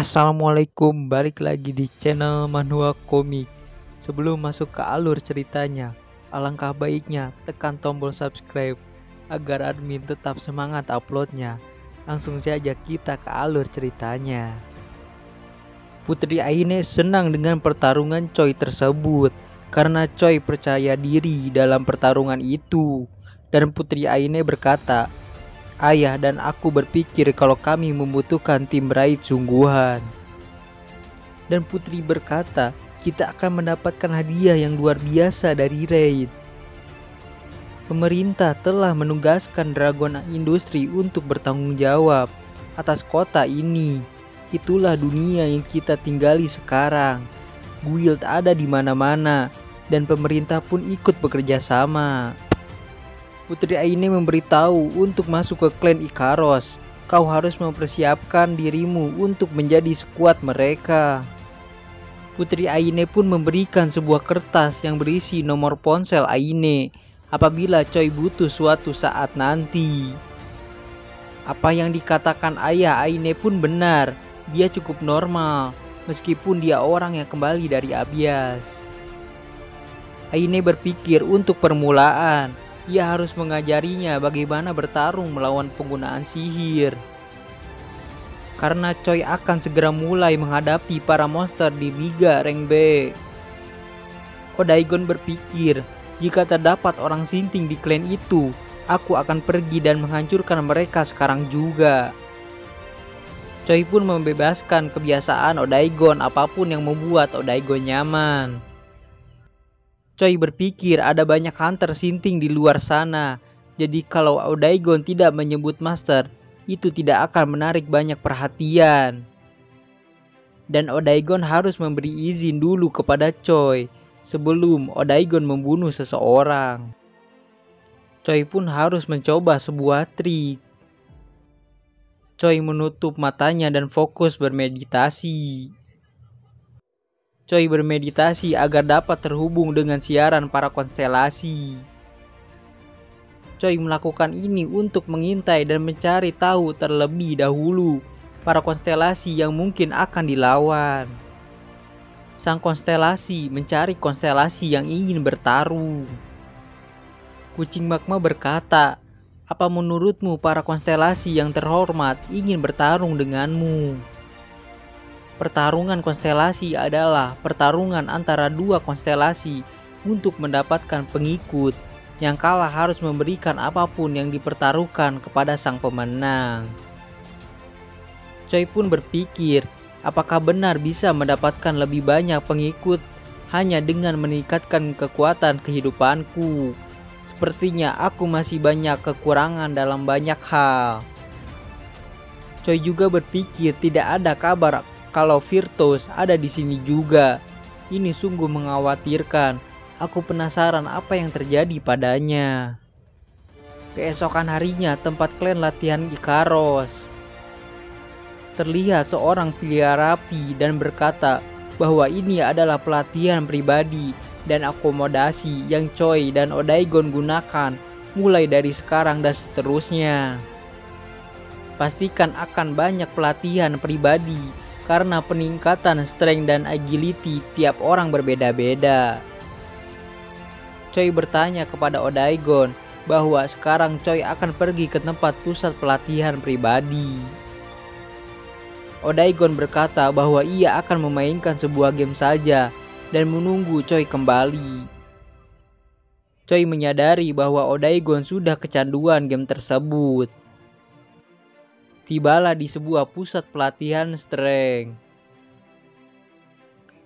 Assalamualaikum, balik lagi di channel Manhwa Komik. Sebelum masuk ke alur ceritanya, alangkah baiknya tekan tombol subscribe agar admin tetap semangat uploadnya. Langsung saja kita ke alur ceritanya. Putri Aine senang dengan pertarungan Choi tersebut karena Choi percaya diri dalam pertarungan itu. Dan Putri Aine berkata, "Ayah dan aku berpikir kalau kami membutuhkan tim raid sungguhan." Dan Putri berkata, "Kita akan mendapatkan hadiah yang luar biasa dari raid. Pemerintah telah menugaskan Dragon Industri untuk bertanggung jawab atas kota ini. Itulah dunia yang kita tinggali sekarang. Guild ada di mana-mana dan pemerintah pun ikut bekerja sama." Putri Aine memberitahu untuk masuk ke klan Ikaros. "Kau harus mempersiapkan dirimu untuk menjadi skuad mereka." Putri Aine pun memberikan sebuah kertas yang berisi nomor ponsel Aine apabila Choi butuh suatu saat nanti. Apa yang dikatakan ayah Aine pun benar. Dia cukup normal meskipun dia orang yang kembali dari Abyas. Aine berpikir untuk permulaan ia harus mengajarinya bagaimana bertarung melawan penggunaan sihir. Karena Choi akan segera mulai menghadapi para monster di Liga Rank B. Odaigon berpikir, jika terdapat orang sinting di klan itu, aku akan pergi dan menghancurkan mereka sekarang juga. Choi pun membebaskan kebiasaan Odaigon apapun yang membuat Odaigon nyaman. Choi berpikir ada banyak hunter sinting di luar sana, jadi kalau Odaigon tidak menyebut master, itu tidak akan menarik banyak perhatian. Dan Odaigon harus memberi izin dulu kepada Choi sebelum Odaigon membunuh seseorang. Choi pun harus mencoba sebuah trik. Choi menutup matanya dan fokus bermeditasi. Choi bermeditasi agar dapat terhubung dengan siaran para konstelasi. Choi melakukan ini untuk mengintai dan mencari tahu terlebih dahulu para konstelasi yang mungkin akan dilawan. Sang konstelasi mencari konstelasi yang ingin bertarung. Kucing magma berkata, "Apa menurutmu para konstelasi yang terhormat ingin bertarung denganmu?" Pertarungan konstelasi adalah pertarungan antara dua konstelasi untuk mendapatkan pengikut. Yang kalah harus memberikan apapun yang dipertaruhkan kepada sang pemenang. Choi pun berpikir, apakah benar bisa mendapatkan lebih banyak pengikut hanya dengan meningkatkan kekuatan kehidupanku? Sepertinya aku masih banyak kekurangan dalam banyak hal. Choi juga berpikir tidak ada kabar kalau Virtus ada di sini juga. Ini sungguh mengkhawatirkan. Aku penasaran apa yang terjadi padanya. Keesokan harinya tempat klan latihan Ikaros. Terlihat seorang pria rapi dan berkata bahwa ini adalah pelatihan pribadi dan akomodasi yang Choi dan Odaigon gunakan mulai dari sekarang dan seterusnya. Pastikan akan banyak pelatihan pribadi karena peningkatan strength dan agility tiap orang berbeda-beda. Choi bertanya kepada Odaigon bahwa sekarang Choi akan pergi ke tempat pusat pelatihan pribadi. Odaigon berkata bahwa ia akan memainkan sebuah game saja dan menunggu Choi kembali. Choi menyadari bahwa Odaigon sudah kecanduan game tersebut. Tibalah di sebuah pusat pelatihan strength.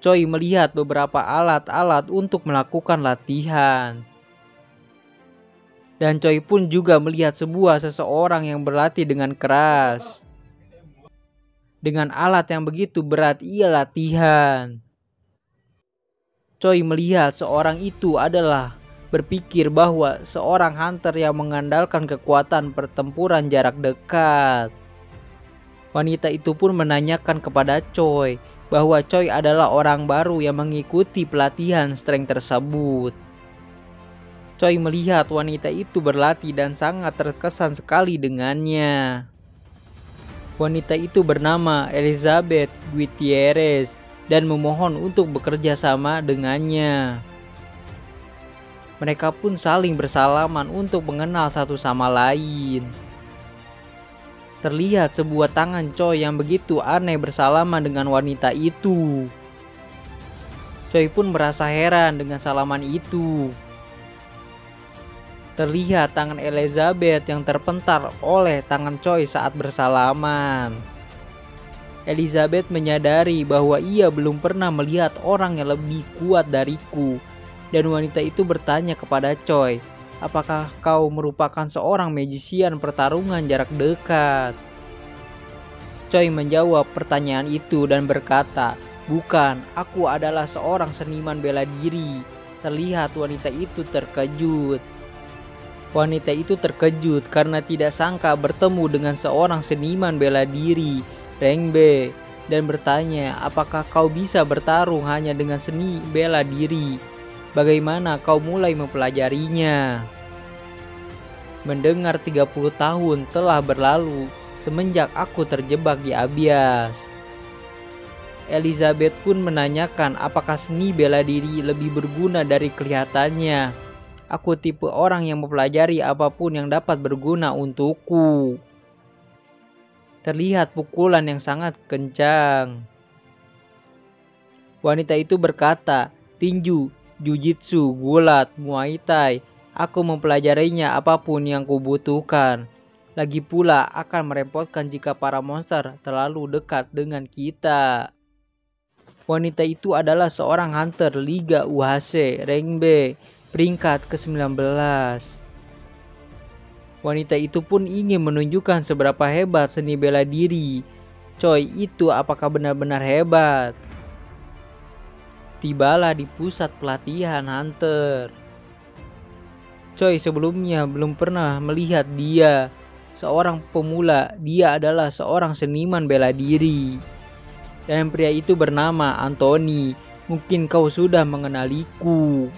Choi melihat beberapa alat-alat untuk melakukan latihan. Dan Choi pun juga melihat seseorang yang berlatih dengan keras. Dengan alat yang begitu berat ia latihan. Choi melihat seorang itu adalah berpikir bahwa seorang hunter yang mengandalkan kekuatan pertempuran jarak dekat. Wanita itu pun menanyakan kepada Choi bahwa Choi adalah orang baru yang mengikuti pelatihan strength tersebut. Choi melihat wanita itu berlatih dan sangat terkesan sekali dengannya. Wanita itu bernama Elizabeth Gutierrez dan memohon untuk bekerja sama dengannya. Mereka pun saling bersalaman untuk mengenal satu sama lain. Terlihat sebuah tangan Choi yang begitu aneh bersalaman dengan wanita itu. Choi pun merasa heran dengan salaman itu. Terlihat tangan Elizabeth yang terpental oleh tangan Choi saat bersalaman. Elizabeth menyadari bahwa ia belum pernah melihat orang yang lebih kuat dariku. Dan wanita itu bertanya kepada Choi, apakah kau merupakan seorang magician pertarungan jarak dekat? Choi menjawab pertanyaan itu dan berkata, bukan, aku adalah seorang seniman bela diri. Terlihat wanita itu terkejut. Wanita itu terkejut karena tidak sangka bertemu dengan seorang seniman bela diri, Rengbe, dan bertanya, apakah kau bisa bertarung hanya dengan seni bela diri? Bagaimana kau mulai mempelajarinya? Mendengar 30 tahun telah berlalu semenjak aku terjebak di Abyas. Elizabeth pun menanyakan apakah seni bela diri lebih berguna dari kelihatannya. Aku tipe orang yang mempelajari apapun yang dapat berguna untukku. Terlihat pukulan yang sangat kencang. Wanita itu berkata, tinju, Jiu-Jitsu, gulat, Muay Thai, aku mempelajarinya apapun yang kubutuhkan. Lagi pula akan merepotkan jika para monster terlalu dekat dengan kita. Wanita itu adalah seorang hunter Liga UHC, rank B, peringkat ke-19. Wanita itu pun ingin menunjukkan seberapa hebat seni bela diri. Choi itu apakah benar-benar hebat? Tibalah di pusat pelatihan hunter. Choi sebelumnya belum pernah melihat dia. Seorang pemula, dia adalah seorang seniman bela diri. Dan pria itu bernama Anthony. Mungkin kau sudah mengenaliku.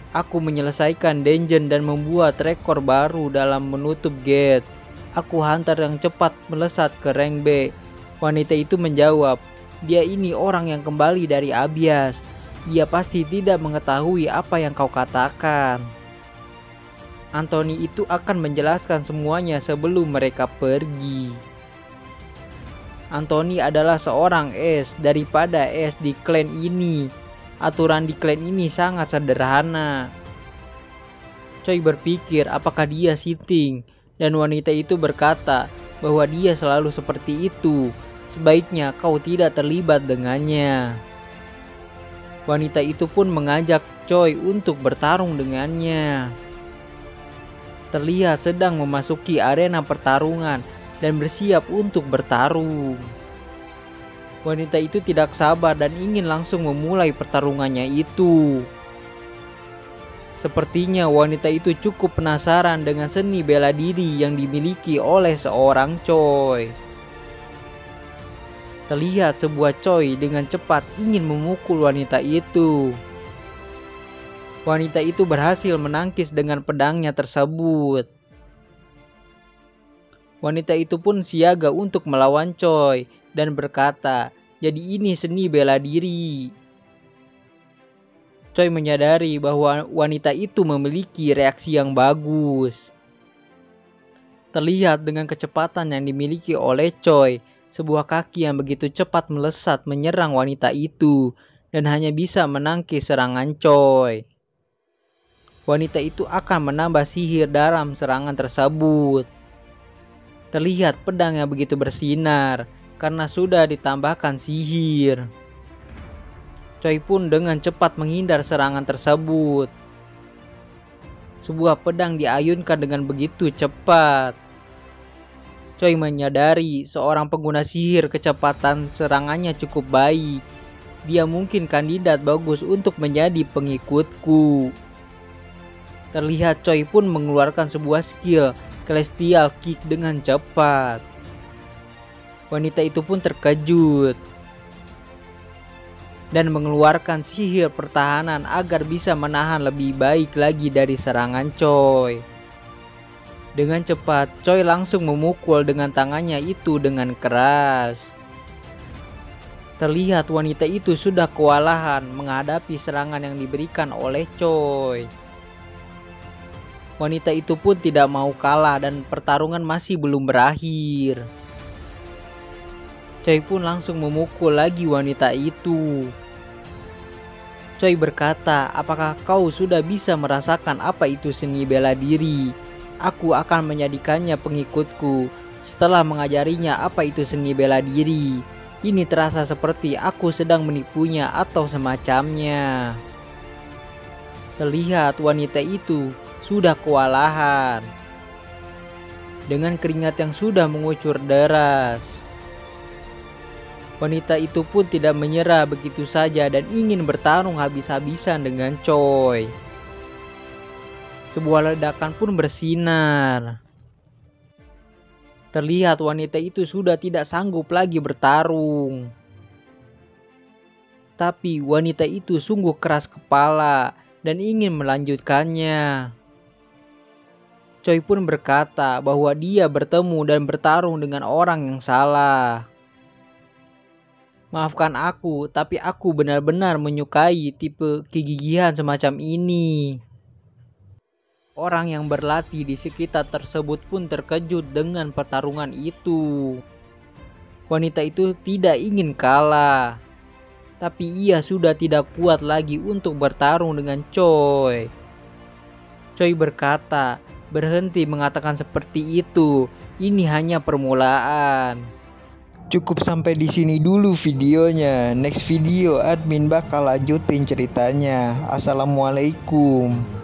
Aku menyelesaikan dungeon dan membuat rekor baru dalam menutup gate. Aku hunter yang cepat melesat ke rank B. Wanita itu menjawab, dia ini orang yang kembali dari Abyas. Dia pasti tidak mengetahui apa yang kau katakan. Anthony itu akan menjelaskan semuanya sebelum mereka pergi. Anthony adalah seorang es daripada es di klan ini. Aturan di klan ini sangat sederhana. Choi berpikir apakah dia cheating, dan wanita itu berkata bahwa dia selalu seperti itu. Sebaiknya kau tidak terlibat dengannya. Wanita itu pun mengajak Choi untuk bertarung dengannya. Terlihat sedang memasuki arena pertarungan dan bersiap untuk bertarung. Wanita itu tidak sabar dan ingin langsung memulai pertarungannya itu. Sepertinya wanita itu cukup penasaran dengan seni bela diri yang dimiliki oleh seorang Choi. Terlihat sebuah Choi dengan cepat ingin memukul wanita itu. Wanita itu berhasil menangkis dengan pedangnya tersebut. Wanita itu pun siaga untuk melawan Choi dan berkata, jadi ini seni bela diri. Choi menyadari bahwa wanita itu memiliki reaksi yang bagus. Terlihat dengan kecepatan yang dimiliki oleh Choi, sebuah kaki yang begitu cepat melesat menyerang wanita itu dan hanya bisa menangkis serangan Choi. Wanita itu akan menambah sihir dalam serangan tersebut. Terlihat pedang yang begitu bersinar karena sudah ditambahkan sihir. Choi pun dengan cepat menghindar serangan tersebut. Sebuah pedang diayunkan dengan begitu cepat. Choi menyadari seorang pengguna sihir kecepatan serangannya cukup baik. Dia mungkin kandidat bagus untuk menjadi pengikutku. Terlihat Choi pun mengeluarkan sebuah skill Celestial Kick dengan cepat. Wanita itu pun terkejut dan mengeluarkan sihir pertahanan agar bisa menahan lebih baik lagi dari serangan Choi. Dengan cepat, Choi langsung memukul dengan tangannya itu dengan keras. Terlihat wanita itu sudah kewalahan menghadapi serangan yang diberikan oleh Choi. Wanita itu pun tidak mau kalah dan pertarungan masih belum berakhir. Choi pun langsung memukul lagi wanita itu. Choi berkata, "Apakah kau sudah bisa merasakan apa itu seni bela diri? Aku akan menjadikannya pengikutku setelah mengajarinya apa itu seni bela diri. Ini terasa seperti aku sedang menipunya atau semacamnya." Terlihat wanita itu sudah kewalahan dengan keringat yang sudah mengucur deras. Wanita itu pun tidak menyerah begitu saja dan ingin bertarung habis-habisan dengan Choi. Sebuah ledakan pun bersinar. Terlihat wanita itu sudah tidak sanggup lagi bertarung. Tapi wanita itu sungguh keras kepala dan ingin melanjutkannya. Choi pun berkata bahwa dia bertemu dan bertarung dengan orang yang salah. "Maafkan aku, tapi aku benar-benar menyukai tipe kegigihan semacam ini." Orang yang berlatih di sekitar tersebut pun terkejut dengan pertarungan itu. Wanita itu tidak ingin kalah, tapi ia sudah tidak kuat lagi untuk bertarung dengan Choi. Choi berkata, "Berhenti mengatakan seperti itu. Ini hanya permulaan." Cukup sampai di sini dulu videonya. Next video admin bakal lanjutin ceritanya. Assalamualaikum.